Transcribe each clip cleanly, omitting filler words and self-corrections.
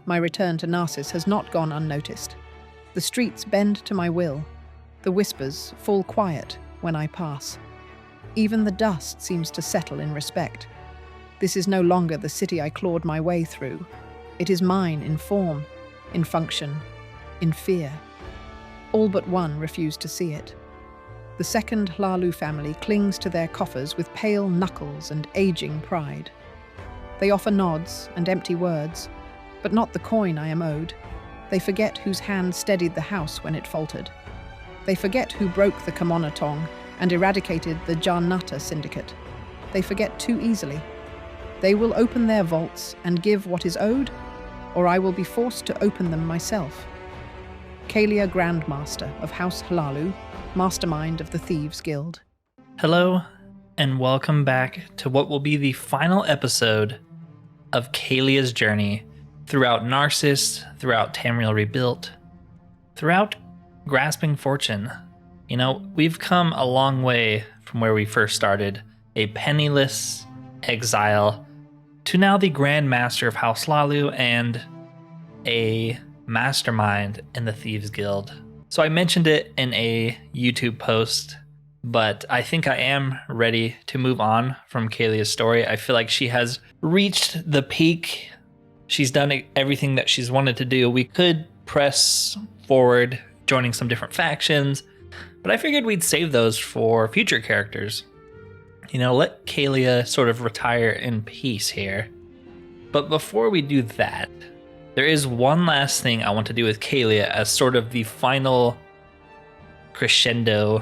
my return to Narcissus has not gone unnoticed. The streets bend to my will. The whispers fall quiet when I pass. Even the dust seems to settle in respect. This is no longer the city I clawed my way through. It is mine in form, in function, in fear. All but one refuse to see it. The Second Hlaalu family clings to their coffers with pale knuckles and aging pride. They offer nods and empty words, but not the coin I am owed. They forget whose hand steadied the house when it faltered. They forget who broke the Kamonatong and eradicated the Janata syndicate. They forget too easily. They will open their vaults and give what is owed, or I will be forced to open them myself. Caelia Grandmaster of House Hlaalu, mastermind of the Thieves Guild. Hello, and welcome back to what will be the final episode of Caelia's journey throughout Narcissus, throughout Tamriel Rebuilt, throughout Grasping Fortune. You know, we've come a long way from where we first started, a penniless exile, to now the Grand Master of House Hlaalu and a mastermind in the Thieves Guild. So I mentioned it in a YouTube post, but I think I am ready to move on from Caelia's story. I feel like she has reached the peak. She's done everything that she's wanted to do. We could press forward, joining some different factions, but I figured we'd save those for future characters. You know, let Caelia sort of retire in peace here. But before we do that, there is one last thing I want to do with Caelia as sort of the final crescendo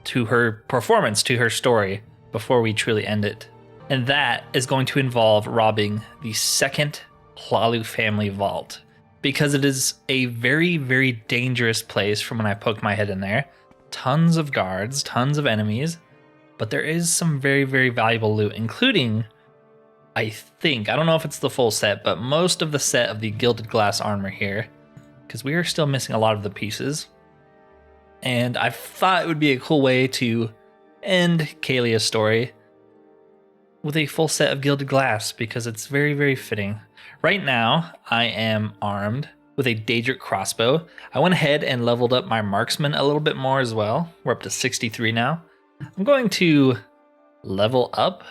to her performance, to her story, before we truly end it. And that is going to involve robbing the Second Hlaalu Family Vault, because it is a very, very dangerous place from when I poked my head in there. Tons of guards, tons of enemies, but there is some very, very valuable loot, including, I don't know if it's the full set, but most of the set of the gilded glass armor here, because we are still missing a lot of the pieces. And I thought it would be a cool way to end Caelia's story with a full set of gilded glass, because it's very, very fitting. Right now, I am armed with a Daedric crossbow. I went ahead and leveled up my marksman a little bit more as well. We're up to 63 now. I'm going to level up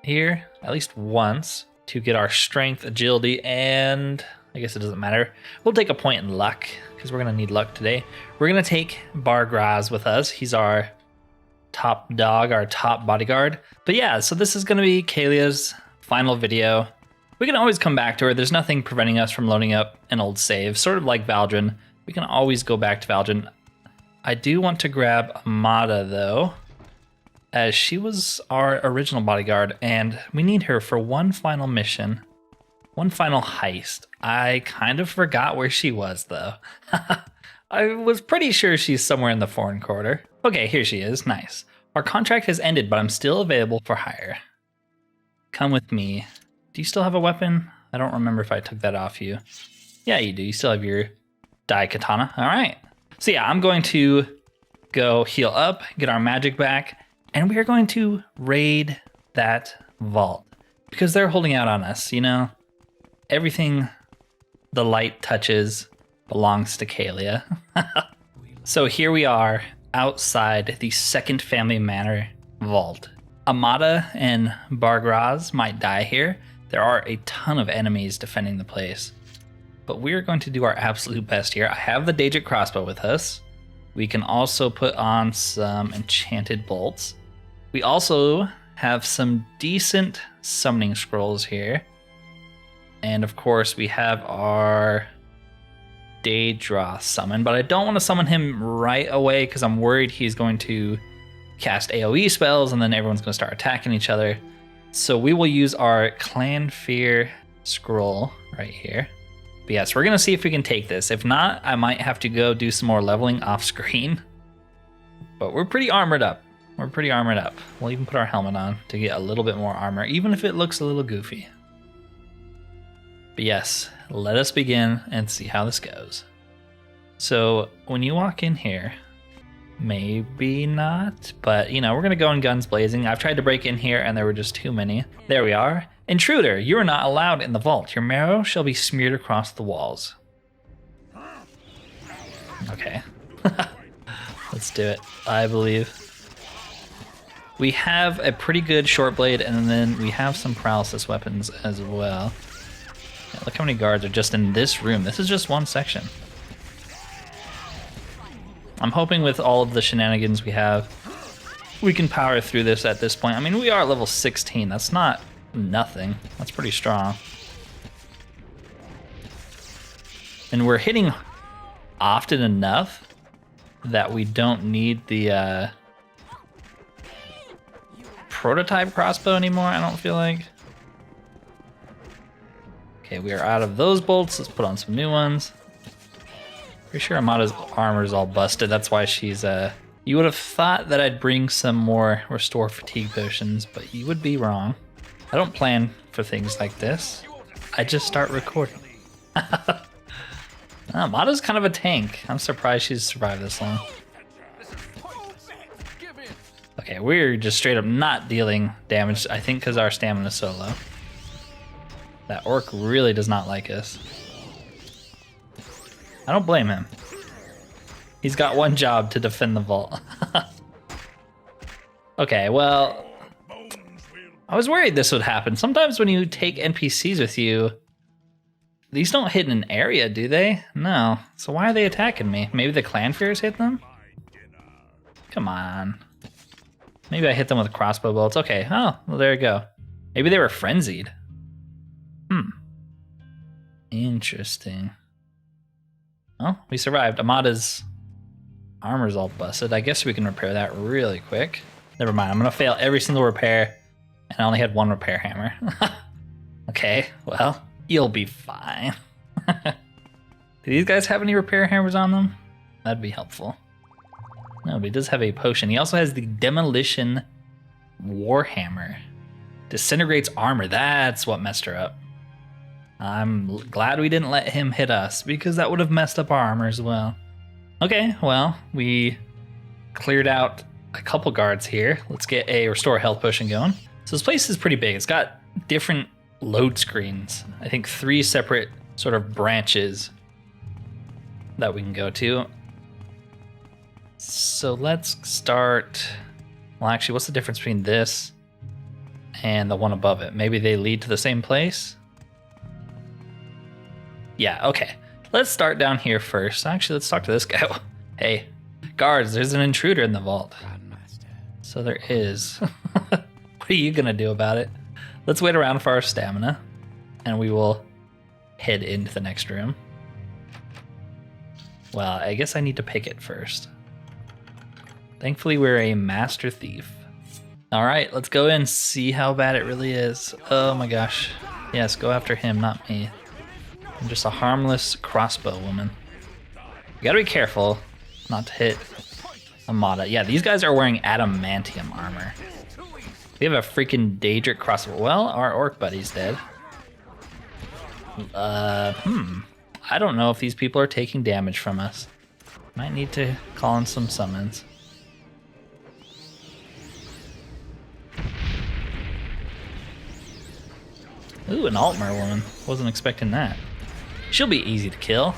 here at least once to get our strength, agility, and I guess it doesn't matter. We'll take a point in luck because we're going to need luck today. We're going to take Bargraz with us. He's our top dog, our top bodyguard. But yeah, so this is going to be Caelia's final video. We can always come back to her. There's nothing preventing us from loading up an old save, sort of like Valdrin. We can always go back to Valdrin. I do want to grab Amada though, as she was our original bodyguard, and we need her for one final mission, one final heist. I kind of forgot where she was, though. I was pretty sure she's somewhere in the foreign quarter. Okay, here she is. Nice. Our contract has ended, but I'm still available for hire. Come with me. Do you still have a weapon? I don't remember if I took that off you. Yeah, you do. You still have your Dai Katana. All right. So yeah, I'm going to go heal up, get our magic back, and we are going to raid that vault because they're holding out on us, you know? Everything the light touches belongs to Caelia. So here we are outside the Second Family Manor vault. Amada and Bargraz might die here. There are a ton of enemies defending the place, but we're going to do our absolute best here. I have the Daedric crossbow with us. We can also put on some enchanted bolts. We also have some decent summoning scrolls here. And of course we have our Daedra summon, but I don't want to summon him right away because I'm worried he's going to cast AoE spells and then everyone's going to start attacking each other. So we will use our Clan Fear scroll right here. But yes, we're going to see if we can take this. If not, I might have to go do some more leveling off screen. But we're pretty armored up. We'll even put our helmet on to get a little bit more armor, even if it looks a little goofy. But yes, let us begin and see how this goes. So when you walk in here, maybe not, but you know, we're gonna go in guns blazing. I've tried to break in here and there were just too many. There we are. Intruder, you are not allowed in the vault. Your marrow shall be smeared across the walls. Okay. Let's do it, I believe. We have a pretty good short blade, and then we have some paralysis weapons as well. Yeah, look how many guards are just in this room. This is just one section. I'm hoping with all of the shenanigans we have, we can power through this at this point. I mean, we are level 16. That's not nothing. That's pretty strong. And we're hitting often enough that we don't need the prototype crossbow anymore, I don't feel like. Okay, we are out of those bolts. Let's put on some new ones. Pretty sure Amada's armor is all busted. That's why she's you would have thought that I'd bring some more restore fatigue potions, but you would be wrong. I don't plan for things like this. I just start recording. Amada's kind of a tank. I'm surprised she's survived this long. Okay, we're just straight up not dealing damage, I think because our stamina is so low. That orc really does not like us. I don't blame him. He's got one job to defend the vault. Okay, well, I was worried this would happen. Sometimes when you take NPCs with you, these don't hit an area, do they? No. So why are they attacking me? Maybe the clan fears hit them? Come on. Maybe I hit them with crossbow bolts. Okay, oh, well, there you go. Maybe they were frenzied. Interesting. Well, we survived. Amada's armor's all busted. I guess we can repair that really quick. Never mind, I'm gonna fail every single repair, and I only had one repair hammer. Okay, well, you'll be fine. Do these guys have any repair hammers on them? That'd be helpful. No, but he does have a potion. He also has the Demolition Warhammer. Disintegrates armor. That's what messed her up. I'm glad we didn't let him hit us, because that would have messed up our armor as well. Okay, well, we cleared out a couple guards here. Let's get a restore health potion going. So this place is pretty big. It's got different load screens. I think 3 separate sort of branches that we can go to. So let's start. Well, actually, what's the difference between this and the one above it? Maybe they lead to the same place? Yeah, okay. Let's start down here first. Actually, let's talk to this guy. Hey, guards, there's an intruder in the vault. So there is. What are you gonna do about it? Let's wait around for our stamina, and we will head into the next room. Well, I guess I need to pick it first. Thankfully, we're a master thief. All right, let's go in and see how bad it really is. Oh my gosh. Yes, go after him, not me. I'm just a harmless crossbow woman. You gotta be careful not to hit Amada. Yeah, these guys are wearing adamantium armor. We have a freaking Daedric crossbow. Well, our orc buddy's dead. I don't know if these people are taking damage from us. Might need to call in some summons. Ooh, an Altmer woman. Wasn't expecting that. She'll be easy to kill.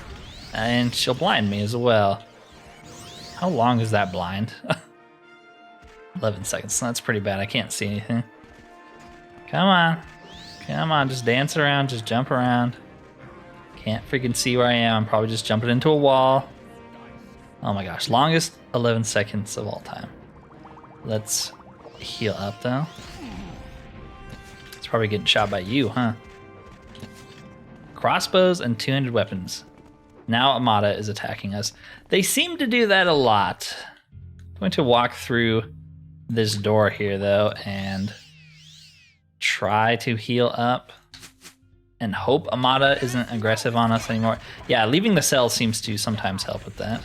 And she'll blind me as well. How long is that blind? 11 seconds. That's pretty bad. I can't see anything. Come on. Come on. Just dance around. Just jump around. Can't freaking see where I am. I'm probably just jumping into a wall. Oh my gosh. Longest 11 seconds of all time. Let's heal up though. It's probably getting shot by you, huh? Crossbows and two-handed weapons. Now Amada is attacking us. They seem to do that a lot. I'm going to walk through this door here though and try to heal up and hope Amada isn't aggressive on us anymore. Yeah, leaving the cell seems to sometimes help with that.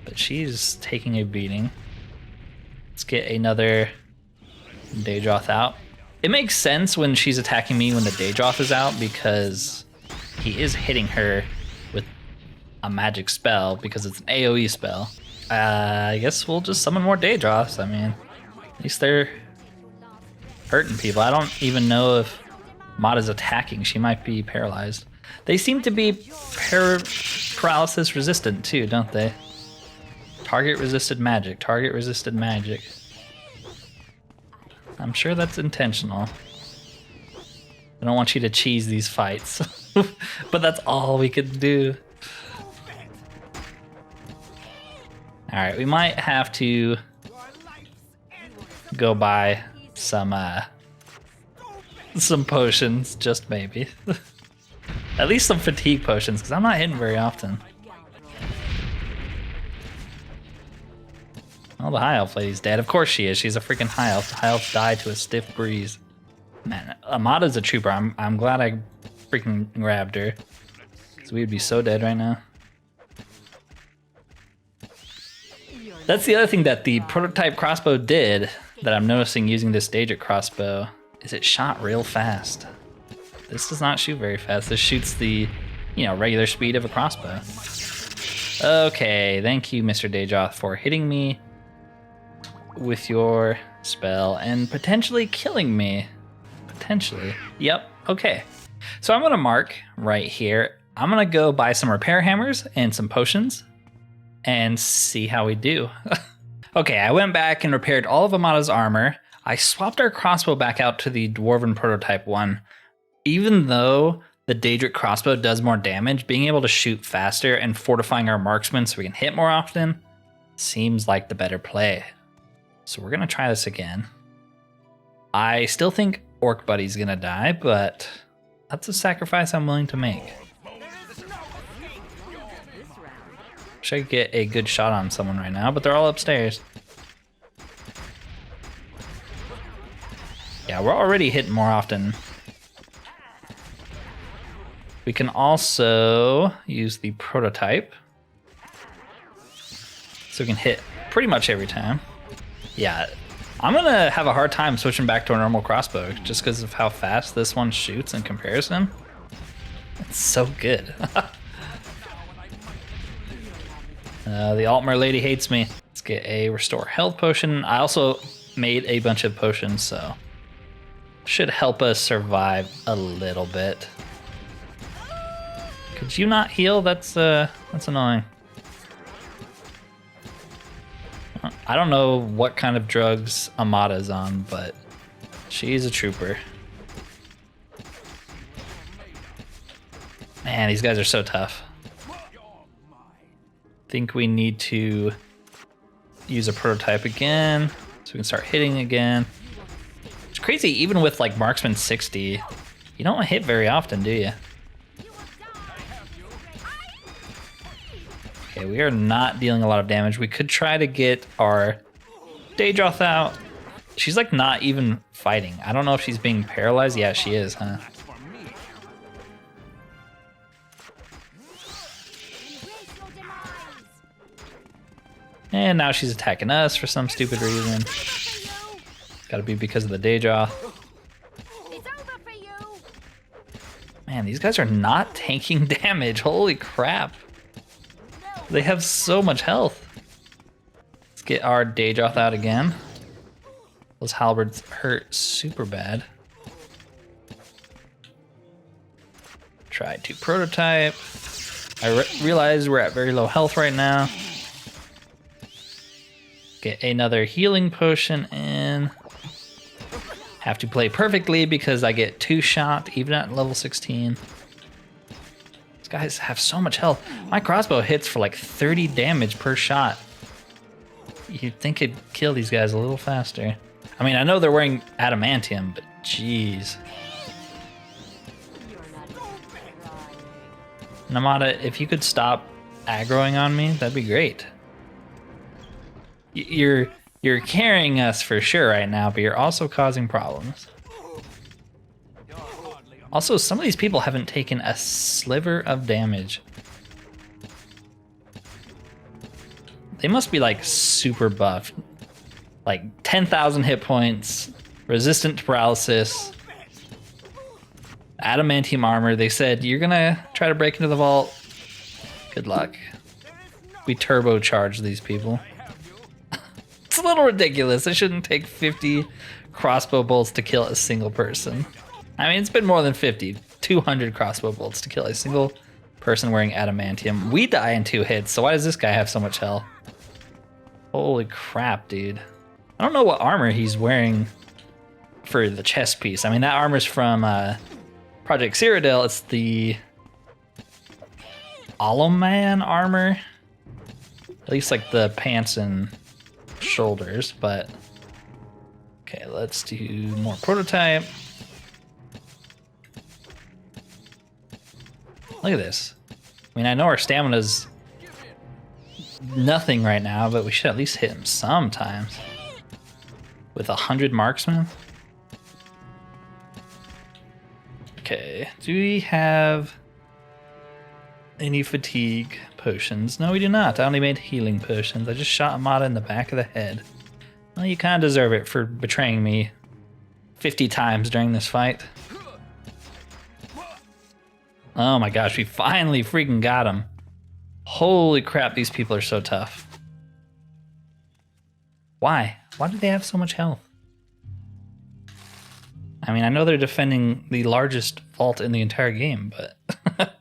But she's taking a beating. Let's get another Daedroth out. It makes sense when she's attacking me when the Daedroth is out because he is hitting her with a magic spell because it's an AoE spell. I guess we'll just summon more Daedroths. I mean, at least they're hurting people. I don't even know if Mata's attacking. She might be paralyzed. They seem to be paralysis resistant too, don't they? Target resisted magic. Target resisted magic. I'm sure that's intentional. I don't want you to cheese these fights. But that's all we could do. Alright, we might have to go buy some potions, just maybe. At least some fatigue potions, because I'm not hitting very often. Oh, the high elf lady's dead. Of course she is. She's a freaking high elf. The high elf died to a stiff breeze. Man, Amada's a trooper. I'm glad I freaking grabbed her, because we would be so dead right now. That's the other thing that the prototype crossbow did that I'm noticing using this Daedric crossbow is it shot real fast. This does not shoot very fast. This shoots the, regular speed of a crossbow. Okay, thank you, Mr. Daedroth, for hitting me with your spell and potentially killing me. Potentially. Yep, okay. So I'm gonna mark right here. I'm gonna go buy some repair hammers and some potions and see how we do. Okay, I went back and repaired all of Amada's armor. I swapped our crossbow back out to the Dwarven prototype one. Even though the Daedric crossbow does more damage, being able to shoot faster and fortifying our marksmen so we can hit more often seems like the better play. So we're gonna try this again. I still think Orc Buddy's gonna die, but that's a sacrifice I'm willing to make. Wish I could get a good shot on someone right now, but they're all upstairs. Yeah, we're already hitting more often. We can also use the prototype, so we can hit pretty much every time. Yeah, I'm gonna have a hard time switching back to a normal crossbow just because of how fast this one shoots in comparison. It's so good. The Altmer lady hates me. Let's get a restore health potion. I also made a bunch of potions, so should help us survive a little bit. Could you not heal? That's annoying. I don't know what kind of drugs Amada's on, but she's a trooper. Man, these guys are so tough. Think we need to use a prototype again so we can start hitting again. It's crazy, even with like Marksman 60, you don't hit very often, do you? Okay, we are not dealing a lot of damage. We could try to get our Daedroth out. She's like not even fighting. I don't know if she's being paralyzed. Yeah, she is, huh? And now she's attacking us for some stupid reason. Gotta be because of the Daedroth. Man, these guys are not tanking damage. Holy crap. They have so much health. Let's get our Daedroth out again. Those halberds hurt super bad. Try to prototype. I realize we're at very low health right now. Get another healing potion in. Have to play perfectly because I get 2 shot even at level 16. These guys have so much health. My crossbow hits for like 30 damage per shot. You'd think it'd kill these guys a little faster. I mean, I know they're wearing adamantium, but jeez. Namada, if you could stop aggroing on me, that'd be great. You're carrying us for sure right now, but you're also causing problems. Also, some of these people haven't taken a sliver of damage. They must be like super buffed. Like 10,000 hit points, resistant to paralysis, adamantium armor. They said, you're gonna try to break into the vault. Good luck. We turbocharged these people. It's a little ridiculous. I shouldn't take 50 crossbow bolts to kill a single person. I mean, it's been more than 50. 200 crossbow bolts to kill a single person wearing adamantium. We die in 2 hits, so why does this guy have so much health? Holy crap, dude. I don't know what armor he's wearing for the chest piece. I mean, that armor's from Project Cyrodiil. It's the Alaman armor. At least like the pants and shoulders, but... Okay, let's do more prototype. Look at this. I mean, I know our stamina's nothing right now, but we should at least hit him sometimes. With 100 marksmen. Okay, do we have any fatigue potions? No, we do not. I only made healing potions. I just shot Amada in the back of the head. Well, you kind of deserve it for betraying me 50 times during this fight. Oh my gosh, we finally freaking got him. Holy crap, these people are so tough. Why? Why do they have so much health? I mean, I know they're defending the largest vault in the entire game, but...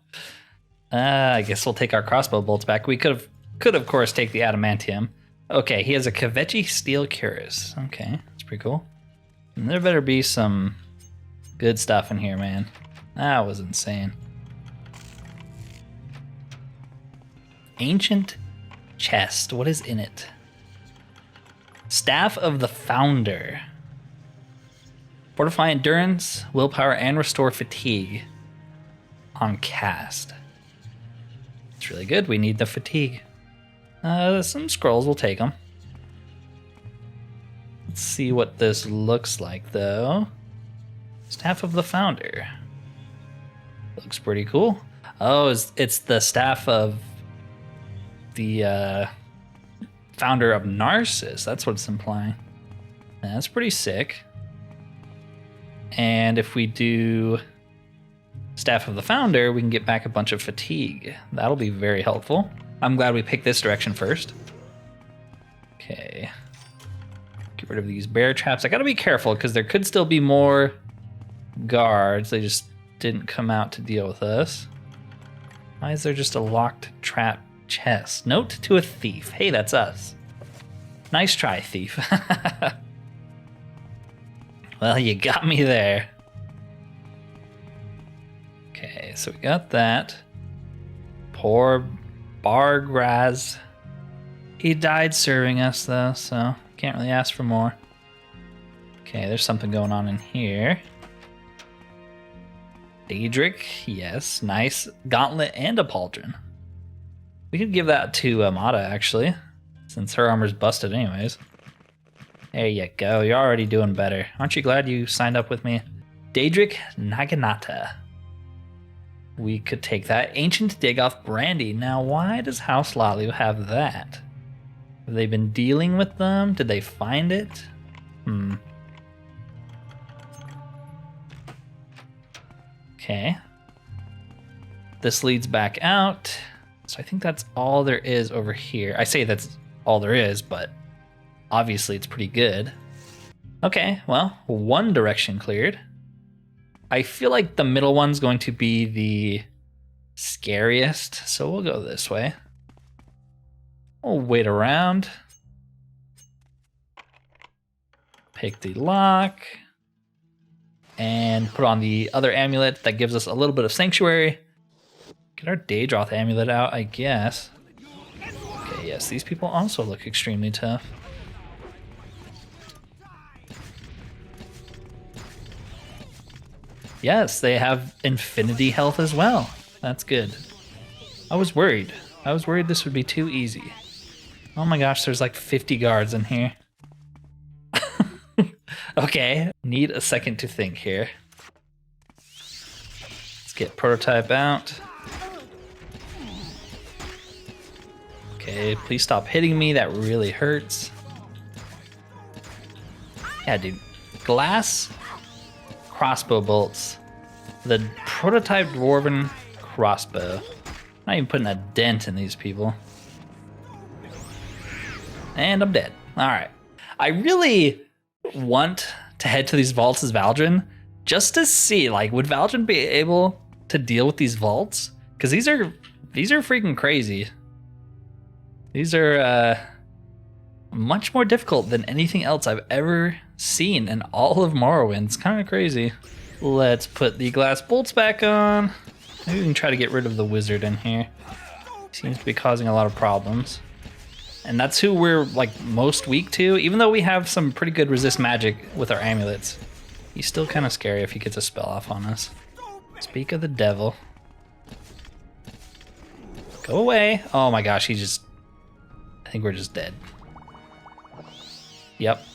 I guess we'll take our crossbow bolts back. We could, of course, take the adamantium. Okay, he has a Kvechi steel cuirass. Okay, that's pretty cool. And there better be some good stuff in here, man. That was insane. Ancient chest. What is in it? Staff of the Founder. Fortify endurance, willpower, and restore fatigue on cast. It's really good. We need the fatigue. Some scrolls, we'll take them. Let's see what this looks like, though. Staff of the Founder. Looks pretty cool. Oh, it's the staff of the founder of Narcissus. That's what it's implying. That's pretty sick. And if we do Staff of the Founder, we can get back a bunch of fatigue. That'll be very helpful. I'm glad we picked this direction first. Okay. Get rid of these bear traps. I gotta be careful because there could still be more guards. They just didn't come out to deal with us. Why is there just a locked trap chest? Note to a thief. Hey, that's us. Nice try, thief. Well, you got me there. Okay, so we got that. Poor Bargraz. He died serving us, though, so can't really ask for more. Okay, there's something going on in here. Daedric, yes, nice. Gauntlet and a pauldron. We could give that to Amada, actually, since her armor's busted anyways. There you go, you're already doing better. Aren't you glad you signed up with me? Daedric Naginata. We could take that. Ancient Dagoth Brandy. Now, why does House Hlaalu have that? Have they been dealing with them? Did they find it? Okay. This leads back out. So I think that's all there is over here. I say that's all there is, but obviously it's pretty good. Okay, well, one direction cleared. I feel like the middle one's going to be the scariest, so we'll go this way. We'll wait around. Pick the lock. And put on the other amulet that gives us a little bit of sanctuary. Get our Daedroth amulet out, I guess. Okay, yes, these people also look extremely tough. Yes, they have infinity health as well. That's good. I was worried. I was worried this would be too easy. Oh my gosh, there's like 50 guards in here. Okay, need a second to think here. Let's get prototype out. Okay, please stop hitting me. That really hurts. Yeah, dude. Glass crossbow bolts. The prototype dwarven crossbow. Not even putting a dent in these people. And I'm dead. All right. I really want to head to these vaults as Valdrin, just to see, like, would Valdrin be able to deal with these vaults? Because these are freaking crazy. These are much more difficult than anything else I've ever seen in all of Morrowind. It's kind of crazy. Let's put the glass bolts back on. Maybe we can try to get rid of the wizard in here. Seems to be causing a lot of problems. And that's who we're like most weak to, even though we have some pretty good resist magic with our amulets. He's still kind of scary if he gets a spell off on us. Speak of the devil. Go away. Oh my gosh, I think we're just dead. Yep.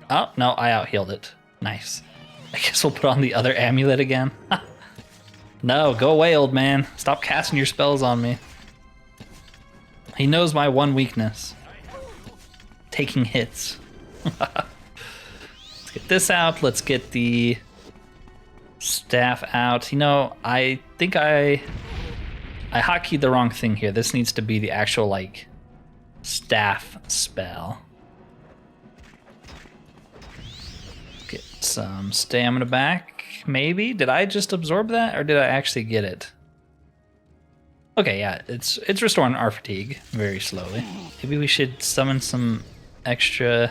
Oh, no, I out-healed it. Nice. I guess we'll put on the other amulet again. No, go away, old man. Stop casting your spells on me. He knows my one weakness. Taking hits. Let's get this out. Let's get the staff out. You know, I think I hotkeyed the wrong thing here. This needs to be the actual, like, staff spell. Get some stamina back, maybe? Did I just absorb that, or did I actually get it? Okay, yeah, it's restoring our fatigue very slowly. Maybe we should summon some extra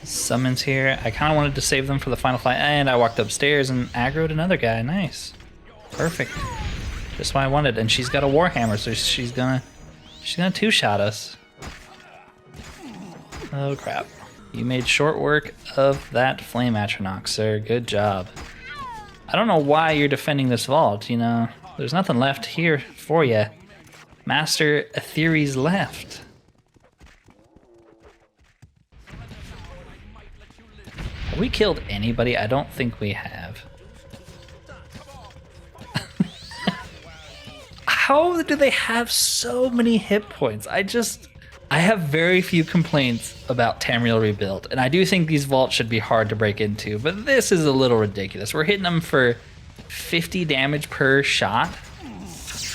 summons here. I kind of wanted to save them for the final fight, and I walked upstairs and aggroed another guy. Nice. Perfect. Just what I wanted. And she's got a warhammer, so she's gonna two-shot us. Oh crap. You made short work of that flame atronach, sir. Good job. I don't know why you're defending this vault, you know. There's nothing left here for you. Master Aetheri's left. Have we killed anybody? I don't think we have. How do they have so many hit points? I have very few complaints about Tamriel Rebuilt, and I do think these vaults should be hard to break into, but this is a little ridiculous. We're hitting them for 50 damage per shot,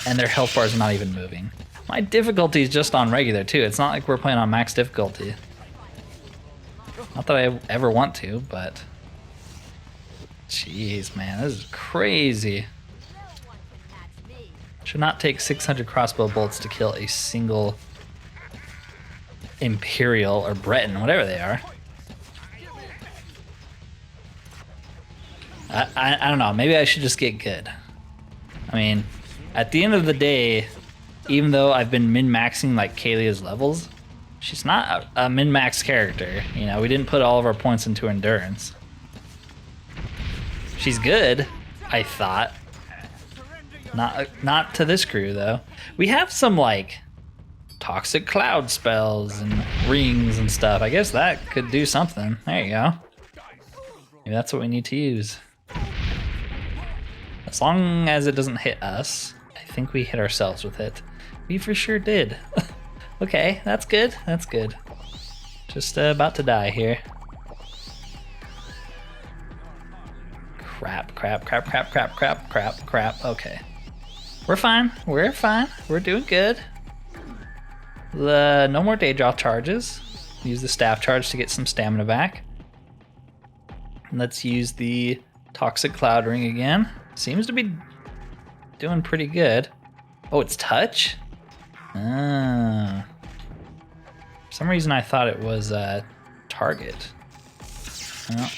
and their health bars are not even moving. My difficulty is just on regular, too. It's not like we're playing on max difficulty. Not that I ever want to, but... Jeez, man, this is crazy. Should not take 600 crossbow bolts to kill a single Imperial or Breton, whatever they are. I don't know, maybe I should just get good. I mean, at the end of the day, even though I've been min-maxing like Caelia's levels, she's not a min-max character. You know, we didn't put all of our points into endurance. She's good, I thought. Not to this crew though. We have some like toxic cloud spells and rings and stuff. I guess that could do something. There you go. Maybe that's what we need to use. As long as it doesn't hit us. I think we hit ourselves with it. We for sure did. Okay, that's good. That's good. Just about to die here. Crap. Okay. We're fine. We're fine. We're doing good. No more day draw charges. Use the staff charge to get some stamina back. And let's use the toxic cloud ring again. Seems to be doing pretty good. Oh, it's touch? Ah. For some reason I thought it was target. Oh.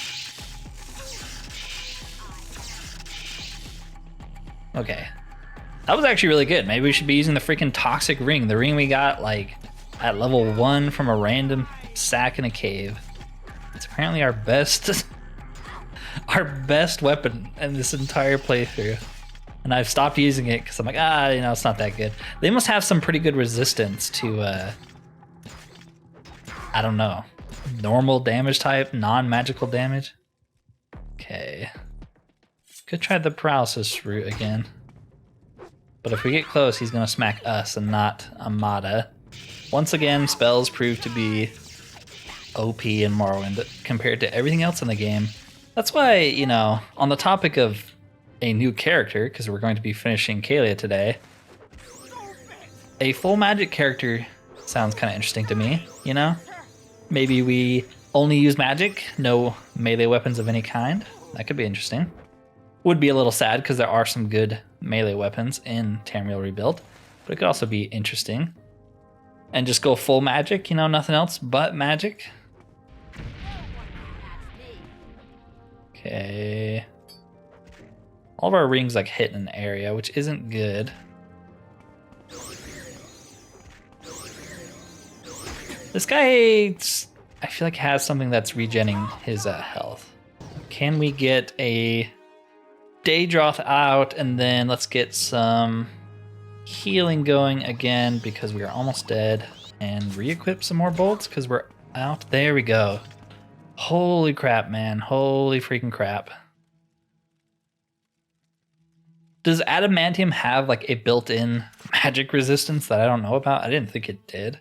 Okay. That was actually really good. Maybe we should be using the freaking toxic ring. The ring we got like at level 1 from a random sack in a cave. It's apparently our best our best weapon in this entire playthrough. And I've stopped using it because I'm like, you know, it's not that good. They must have some pretty good resistance to I don't know, normal damage type, non-magical damage. Okay. Could try the paralysis route again. But if we get close, he's going to smack us and not Amada. Once again, spells prove to be OP in Morrowind compared to everything else in the game. That's why, you know, on the topic of a new character, because we're going to be finishing Caelia today, a full magic character sounds kind of interesting to me, you know? Maybe we only use magic, no melee weapons of any kind. That could be interesting. Would be a little sad because there are some good melee weapons in Tamriel Rebuilt, but it could also be interesting. And just go full magic, you know, nothing else but magic. Okay. All of our rings like hit an area, which isn't good. This guy, I feel like has something that's regenning his health. Can we get a Daedroth out, and then let's get some healing going again because we are almost dead, and re-equip some more bolts because we're out. There we go. Holy crap, man. Holy freaking crap. Does adamantium have like a built-in magic resistance that I don't know about? I didn't think it did.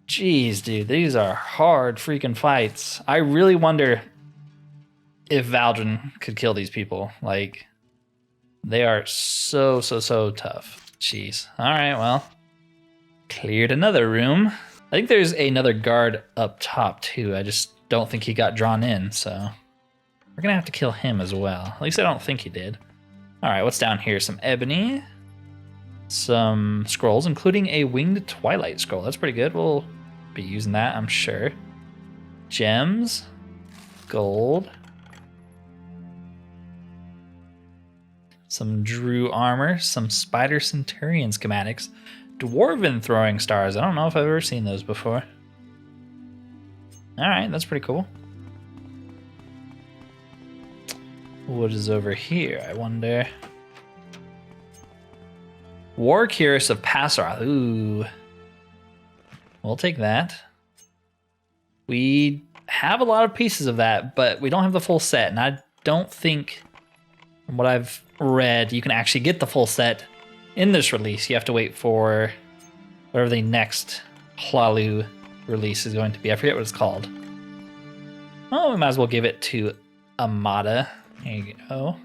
Jeez, dude, these are hard freaking fights. I really wonder if Valdrin could kill these people. Like, they are so tough. Jeez. All right, well, cleared another room. I think there's another guard up top too. I just don't think he got drawn in, so we're gonna have to kill him as well. At least I don't think he did. All right, what's down here? Some ebony, some scrolls, including a winged twilight scroll. That's pretty good. We'll be using that, I'm sure. Gems, gold, some Drew armor, some Spider Centurion schematics, Dwarven throwing stars. I don't know if I've ever seen those before. All right, that's pretty cool. What is over here, I wonder? War Cuirass of Passaroth. Ooh. We'll take that. We have a lot of pieces of that, but we don't have the full set, and I don't think, from what I've read, you can actually get the full set in this release. You have to wait for whatever the next Hlaalu release is going to be. I forget what it's called. Oh, we might as well give it to Amada. There you go.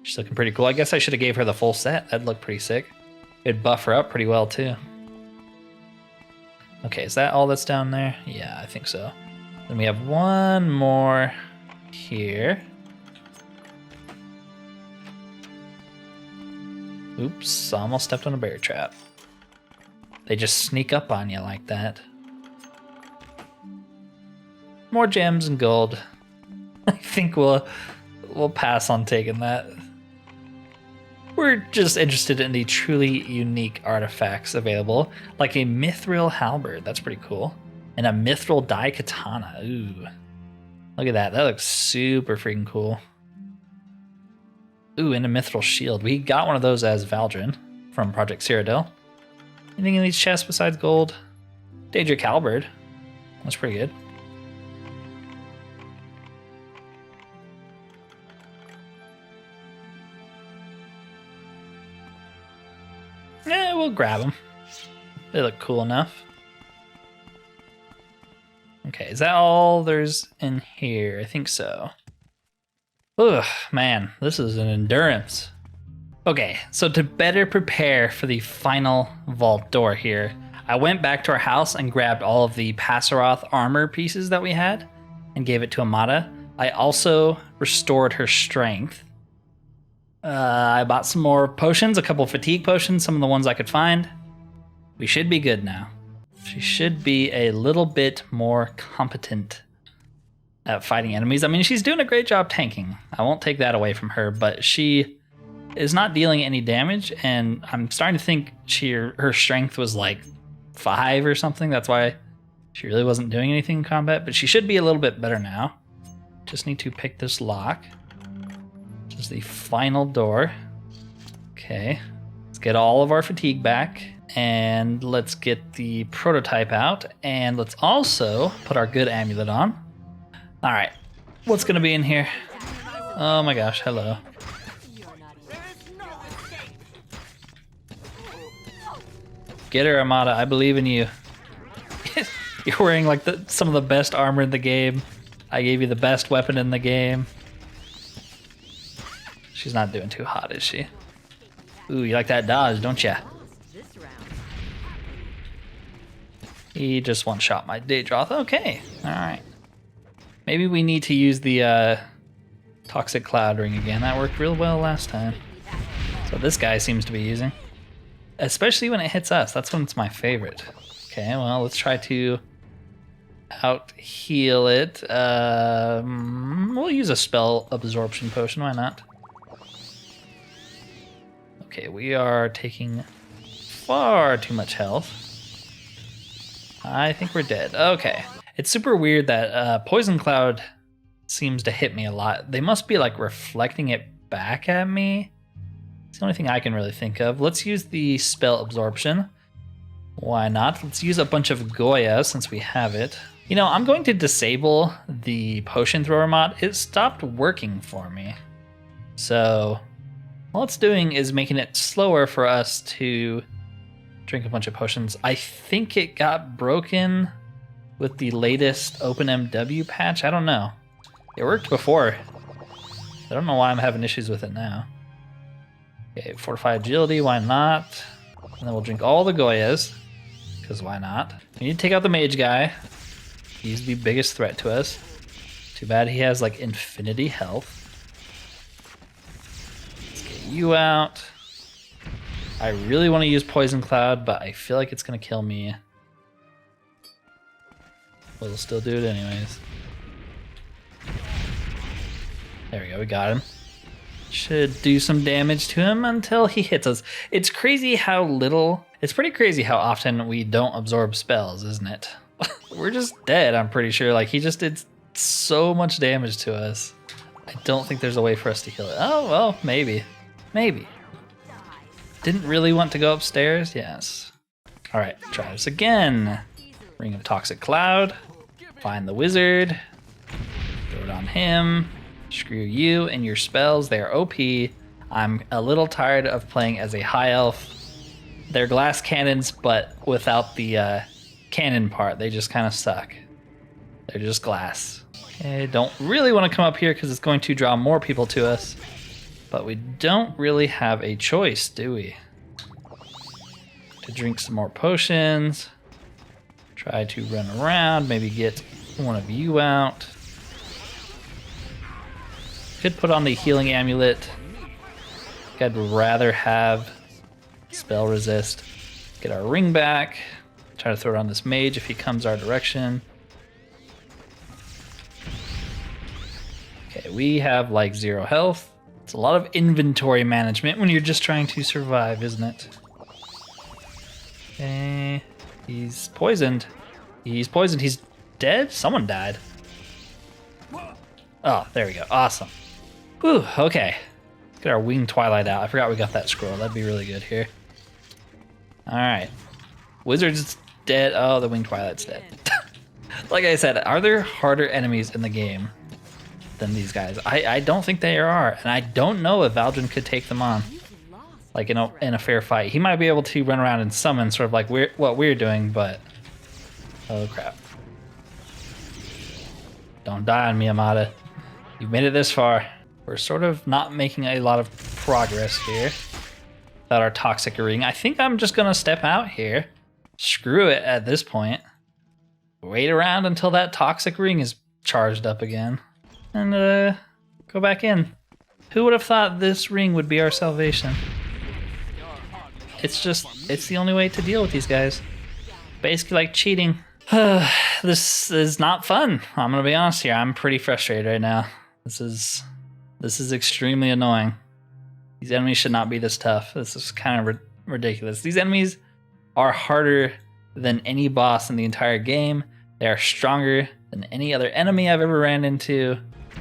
She's looking pretty cool. I guess I should have gave her the full set. That'd look pretty sick. It'd buff her up pretty well too. Okay, is that all that's down there? Yeah, I think so. Then we have one more here. Oops, almost stepped on a bear trap. They just sneak up on you like that. More gems and gold. I think we'll pass on taking that. We're just interested in the truly unique artifacts available, like a mithril halberd. That's pretty cool. And a mithril dye katana. Ooh. Look at that. That looks super freaking cool. Ooh, and a mithril shield. We got one of those as Valdrin from Project Cyrodiil. Anything in these chests besides gold? Daedric halberd. That's pretty good. Yeah, we'll grab them. They look cool enough. Okay, is that all there's in here? I think so. Ugh, man, this is an endurance. Okay, so to better prepare for the final vault door here, I went back to our house and grabbed all of the Passaroth armor pieces that we had and gave it to Amada. I also restored her strength. I bought some more potions, a couple fatigue potions, some of the ones I could find. We should be good now. She should be a little bit more competent at fighting enemies. I mean, she's doing a great job tanking. I won't take that away from her, but she is not dealing any damage, and I'm starting to think her strength was like 5 or something. That's why she really wasn't doing anything in combat, but she should be a little bit better now. Just need to pick this lock. This is the final door. Okay, let's get all of our fatigue back, and let's get the prototype out, and let's also put our good amulet on. All right, what's gonna be in here? Oh my gosh, hello. Get her, Amada, I believe in you. You're wearing like some of the best armor in the game. I gave you the best weapon in the game. She's not doing too hot, is she? Ooh, you like that dodge, don't ya? He just one-shot my Daedroth. Okay, all right. Maybe we need to use the Toxic Cloud Ring again. That worked real well last time. So this guy seems to be using. Especially when it hits us. That's when it's my favorite. Okay, well, let's try to out-heal it. We'll use a spell absorption potion. Why not? Okay, we are taking far too much health. I think we're dead. Okay. It's super weird that Poison Cloud seems to hit me a lot. They must be like reflecting it back at me. It's the only thing I can really think of. Let's use the spell absorption. Why not? Let's use a bunch of Goya since we have it. You know, I'm going to disable the potion thrower mod. It stopped working for me. So all it's doing is making it slower for us to drink a bunch of potions. I think it got broken with the latest OpenMW patch. I don't know. It worked before. I don't know why I'm having issues with it now. Okay, Fortify Agility, why not? And then we'll drink all the Goyas, because why not? We need to take out the mage guy. He's the biggest threat to us. Too bad he has like infinity health. Let's get you out. I really want to use Poison Cloud, but I feel like it's going to kill me. We'll still do it anyways. There we go, we got him. Should do some damage to him until he hits us. It's crazy how little, it's pretty crazy how often we don't absorb spells, isn't it? We're just dead, I'm pretty sure. Like, he just did so much damage to us. I don't think there's a way for us to heal it. Oh, well, maybe. Maybe. Didn't really want to go upstairs? Yes. All right, try this again. Ring of Toxic Cloud. Find the wizard. Throw it on him. Screw you and your spells. They are OP. I'm a little tired of playing as a high elf. They're glass cannons, but without the cannon part. They just kind of suck. They're just glass. Okay, don't really want to come up here because it's going to draw more people to us. But we don't really have a choice, do we? To drink some more potions. Try to run around, maybe get one of you out. Could put on the healing amulet. I'd rather have spell resist. Get our ring back. Try to throw it on this mage if he comes our direction. Okay, we have like 0 health. It's a lot of inventory management when you're just trying to survive, isn't it? Okay, he's poisoned. He's poisoned. He's dead? Someone died. Oh, there we go. Awesome. Whew, okay. Let's get our Winged Twilight out. I forgot we got that scroll. That'd be really good here. Alright. Wizard's dead. Oh, the Winged Twilight's dead. Like I said, are there harder enemies in the game than these guys? I don't think there are, and I don't know if Valdrin could take them on. Like in a fair fight. He might be able to run around and summon sort of like what we're doing, but... Oh crap. Don't die on me, Amada. You've made it this far. We're sort of not making a lot of progress here without our toxic ring. I think I'm just gonna step out here. Screw it at this point. Wait around until that toxic ring is charged up again. And go back in. Who would have thought this ring would be our salvation? It's the only way to deal with these guys. Basically like cheating. This is not fun. I'm gonna be honest here. I'm pretty frustrated right now. This is extremely annoying. These enemies should not be this tough. This is kind of ridiculous. These enemies are harder than any boss in the entire game. They are stronger than any other enemy I've ever ran into.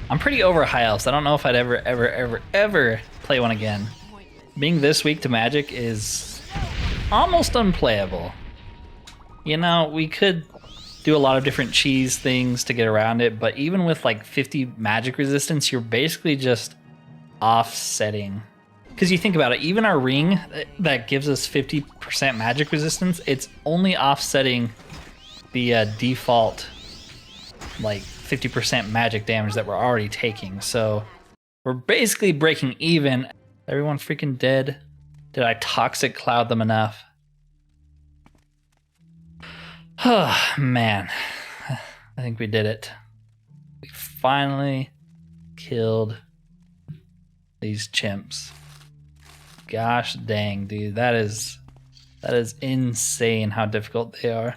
I'm pretty over high elves. I don't know if I'd ever play one again. Being this weak to magic is almost unplayable. You know, we could do a lot of different cheese things to get around it, but even with like 50 magic resistance, you're basically just offsetting. Because you think about it, even our ring that gives us 50% magic resistance, it's only offsetting the default like 50% magic damage that we're already taking. So we're basically breaking even. Everyone freaking dead. Did I toxic cloud them enough? Oh, man. I think we did it. We finally killed these chimps. Gosh dang, dude. That is insane how difficult they are.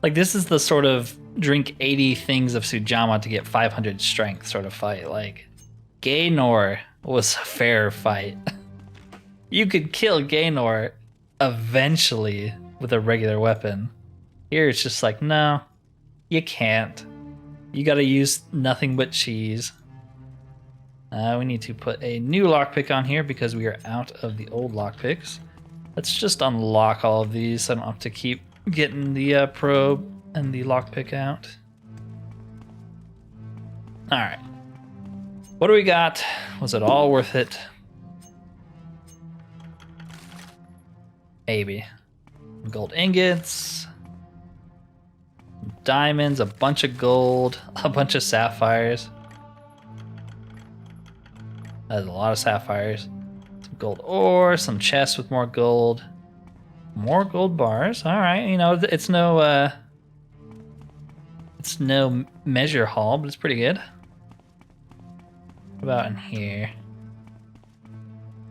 Like, this is the sort of drink 80 things of Sujamma to get 500 strength sort of fight. Like, Gaynor was a fair fight. You could kill Gaynor eventually with a regular weapon. Here it's just like, no, you can't. You gotta use nothing but cheese. We need to put a new lockpick on here because we are out of the old lockpicks. Let's just unlock all of these so I don't have to keep getting the probe and the lockpick out. All right. What do we got? Was it all worth it? Maybe. Gold ingots, diamonds, a bunch of gold, a bunch of sapphires. That's a lot of sapphires. Some gold ore, some chests with more gold. More gold bars. All right, you know, it's no measure haul, but it's pretty good. What about in here?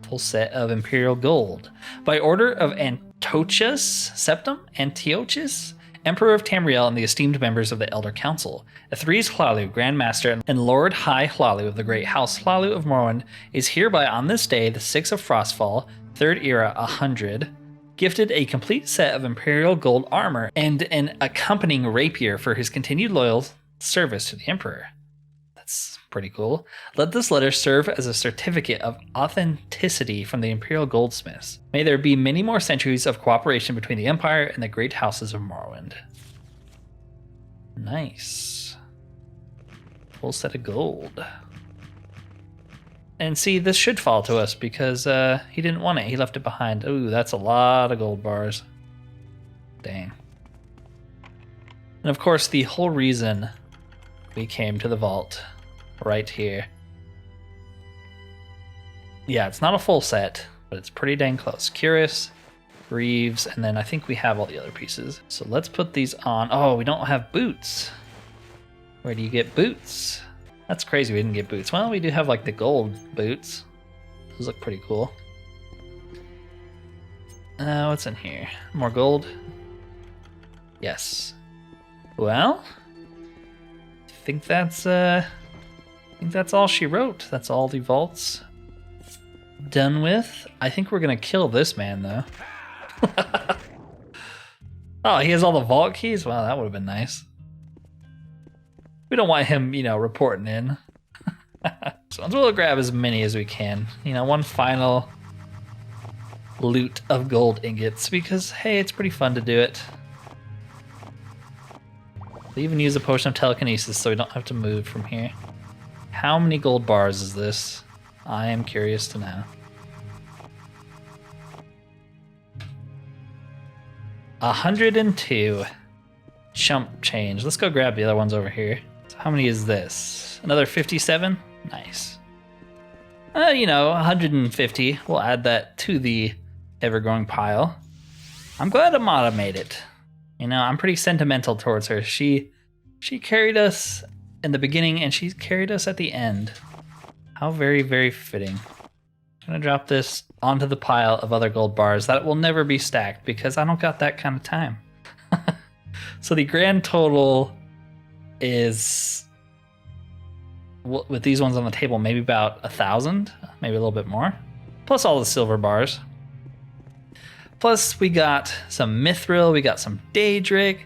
Full set of Imperial gold. By order of Antiochus Septim, Antiochus, Emperor of Tamriel, and the esteemed members of the Elder Council, Second Hlaalu, Grand Master and Lord High Hlaalu of the Great House Hlaalu of Morrowind, is hereby on this day, the 6th of Frostfall, 3rd Era 100, gifted a complete set of Imperial gold armor and an accompanying rapier for his continued loyal service to the Emperor. That's pretty cool. Let this letter serve as a certificate of authenticity from the Imperial Goldsmiths. May there be many more centuries of cooperation between the Empire and the great houses of Morrowind. Nice. Full set of gold. And see, this should fall to us because he didn't want it. He left it behind. Ooh, that's a lot of gold bars. Dang. And of course, the whole reason we came to the vault right here. Yeah, it's not a full set, but it's pretty dang close. Curious, Reeves, and then I think we have all the other pieces. So let's put these on. Oh, we don't have boots. Where do you get boots? That's crazy we didn't get boots. Well, we do have like the gold boots. Those look pretty cool. What's in here? More gold? Yes. Well, I think that's all she wrote. That's all the vaults done with. I think we're gonna kill this man though. Oh, he has all the vault keys? Wow, that would have been nice. We don't want him, you know, reporting in. So we'll grab as many as we can. You know, one final loot of gold ingots because, hey, it's pretty fun to do it. They even use a potion of telekinesis so we don't have to move from here. How many gold bars is this? I am curious to know. 102. Chump change. Let's go grab the other ones over here. So how many is this? Another 57? Nice. You know, 150. We'll add that to the ever-growing pile. I'm glad Amada made it. You know, I'm pretty sentimental towards her. She carried us in the beginning and she's carried us at the end. How very, very fitting. I'm gonna drop this onto the pile of other gold bars that will never be stacked because I don't got that kind of time. So the grand total is, with these ones on the table, maybe about 1,000, maybe a little bit more, plus all the silver bars. Plus we got some mithril, we got some daedric,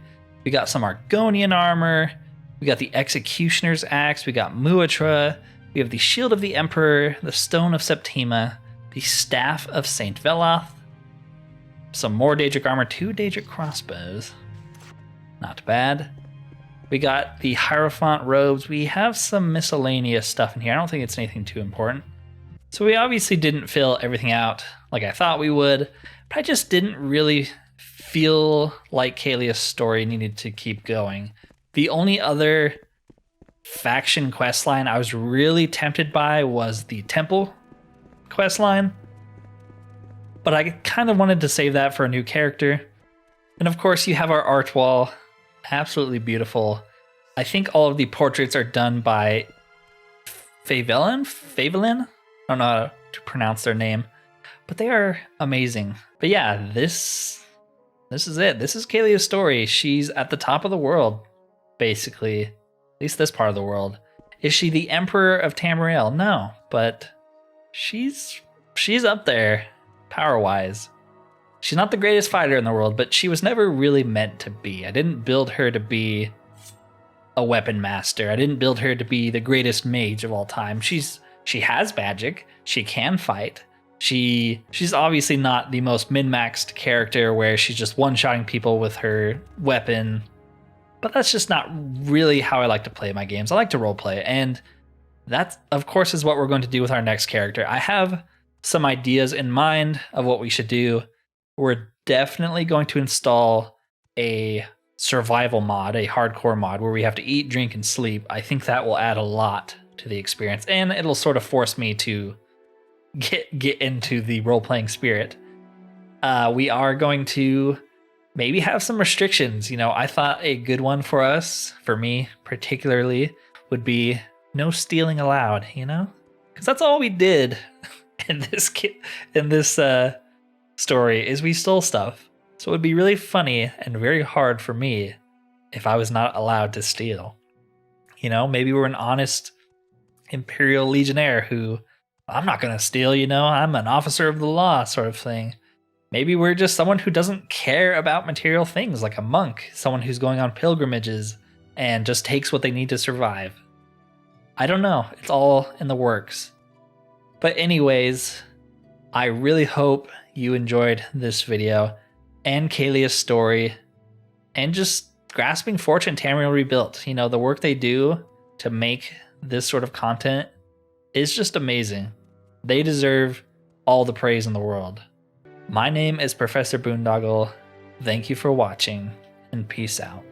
we got some Argonian armor, we got the Executioner's Axe, we got Muatra, we have the Shield of the Emperor, the Stone of Septima, the Staff of Saint Veloth, some more daedric armor, 2 daedric crossbows. Not bad. We got the Hierophant robes. We have some miscellaneous stuff in here. I don't think it's anything too important. So we obviously didn't fill everything out like I thought we would, but I just didn't really feel like Caelia's story needed to keep going. The only other faction questline I was really tempted by was the Temple questline, but I kind of wanted to save that for a new character. And of course you have our art wall Absolutely beautiful. I think all of the portraits are done by Feivelyn? I don't know how to pronounce their name, but they are amazing. But yeah, this is it. This is Caelia's story. She's at the top of the world, basically. At least this part of the world. Is she the Emperor of Tamriel? No, but she's up there, power-wise. She's not the greatest fighter in the world, but she was never really meant to be. I didn't build her to be a weapon master. I didn't build her to be the greatest mage of all time. She has magic. She can fight. She's obviously not the most min-maxed character where she's just one-shotting people with her weapon. But that's just not really how I like to play my games. I like to roleplay, and that, of course, is what we're going to do with our next character. I have some ideas in mind of what we should do. We're definitely going to install a survival mod, a hardcore mod, where we have to eat, drink, and sleep. I think that will add a lot to the experience, and it'll sort of force me to get into the role-playing spirit. We are going to maybe have some restrictions. You know, I thought a good one for us, for me particularly, would be no stealing allowed, you know? Because that's all we did in this story, is we stole stuff. So it would be really funny and very hard for me if I was not allowed to steal. You know, maybe we're an honest Imperial Legionnaire who, I'm not going to steal, you know, I'm an officer of the law sort of thing. Maybe we're just someone who doesn't care about material things, like a monk, someone who's going on pilgrimages and just takes what they need to survive. I don't know. It's all in the works. But anyways, I really hope you enjoyed this video and Caelia's story and just grasping Fortune Tamriel Rebuilt. You know, the work they do to make this sort of content is just amazing. They deserve all the praise in the world. My name is Professor Boondoggle. Thank you for watching, and peace out.